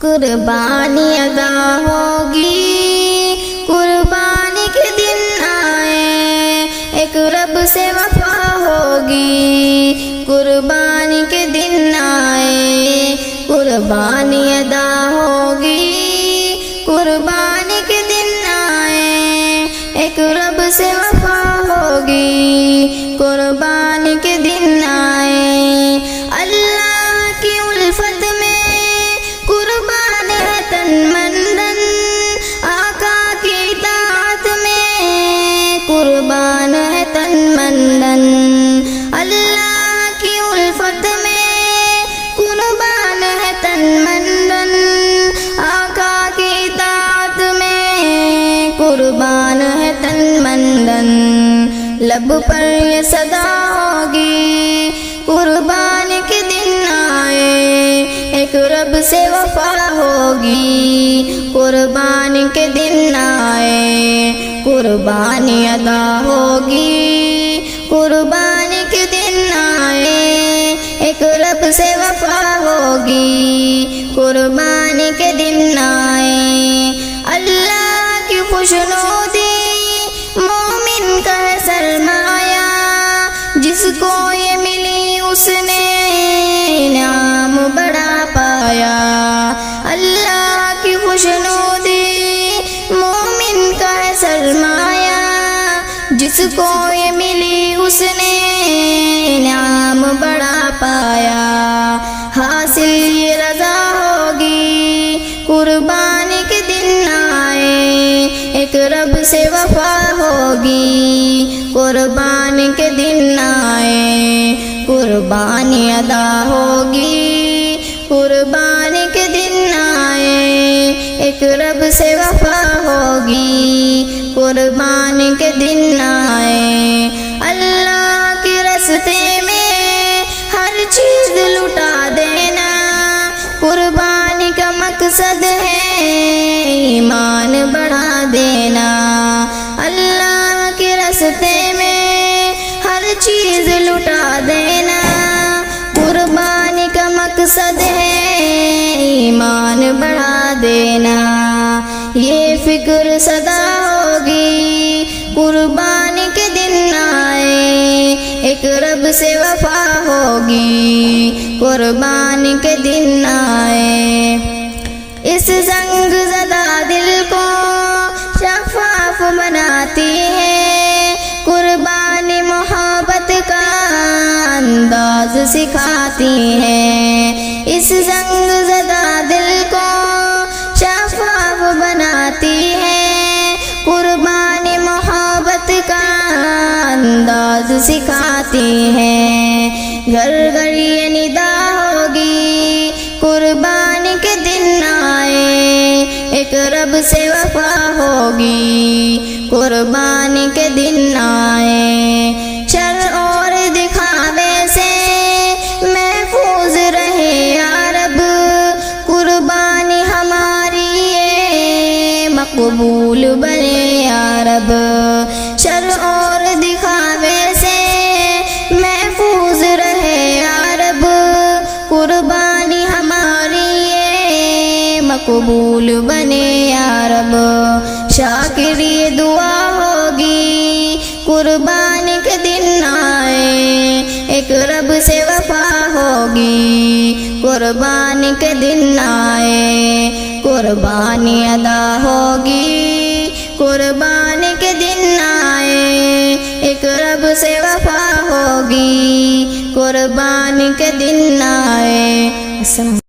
قربانی ادا ہوگی، قربانی کے دن آئے، ایک رب سے وفا ہوگی، قربانی کے دن آئے، قربانی ادا ہوگی، قربانی کے دن آئے، ایک رب سے وفا ہوگی، قربانی کے دن آئے۔ اللہ کی الفت میں قربان ہے تن من دن، آقا کی اطاعت میں قربان ہے تن من دن، اللہ کی الفت میں قربان ہے تن من دن، آقا کی اطاعت میں قربان ہے تن من دن۔ لب پر یہ صدا ہوگی، قربانی کے دن آئے، ایک رب سے وفا ہوگی، قربانی کے دن آئے، قربانی ادا ہوگی، قربانی کے دن آئے، ایک رب سے وفا ہوگی، قربانی کے دن آئے۔ اللہ کی خوشنودی مومن کا ہے سرمایہ، جس کو یہ ملی اس نے انعام بڑا پایا۔ اللہ کی خوشنودی مومن کا ہے سرمایہ، جس کو یہ ملی اس نے انعام بڑا پایا۔ حاصل یہ رضا ہوگی، قربانی کے دن آئے، ایک رب سے وفا ہوگی، قربانی کے دن آئے، قربانی ادا ہوگی، قربانی کے دن آئے، ایک رب سے وفا ہوگی، قربانی کے دن آئے۔ اللہ کے راستے میں ہر چیز لٹا دینا، قربانی کا مقصد ہے ایمان بڑھا دینا۔ اللہ کے راستے میں ہر چیز لٹا دینا، قربانی کا مقصد ہے ایمان بڑھا دینا۔ یہ فکر سدا ہوگی، قربانی کے دن آئے، ایک رب سے وفا ہوگی، قربانی کے دن آئے۔ اس زنگ زدہ دل کو شفاف بناتی ہے، قربانی محبت کا انداز سکھاتی ہے۔ اس زنگ زدہ دل کو شفاف بناتی ہے، قربانی محبت کا انداز سکھاتی ہے۔ گھر گھر یہ ندا ہوگی، قربانی کے دن آئے، ایک رب سے وفا ہوگی، قربانی کے دن آئے۔ شر اور دکھاوے سے محفوظ رہے یا رب، قربانی ہماری یہ مقبول بنے یا رب۔ شر اور دکھاوے سے محفوظ رہے یا رب، قربانی ہماری یہ مقبول بنے یا رب۔ شاکر یہ دعا ہوگی، قربانی کے دن آئے، ایک رب سے وفا ہوگی، قربانی کے دن آئے، قربانی ادا ہوگی، قربانی کے دن آئے، ایک رب سے وفا ہوگی، قربانی کے دن آئے۔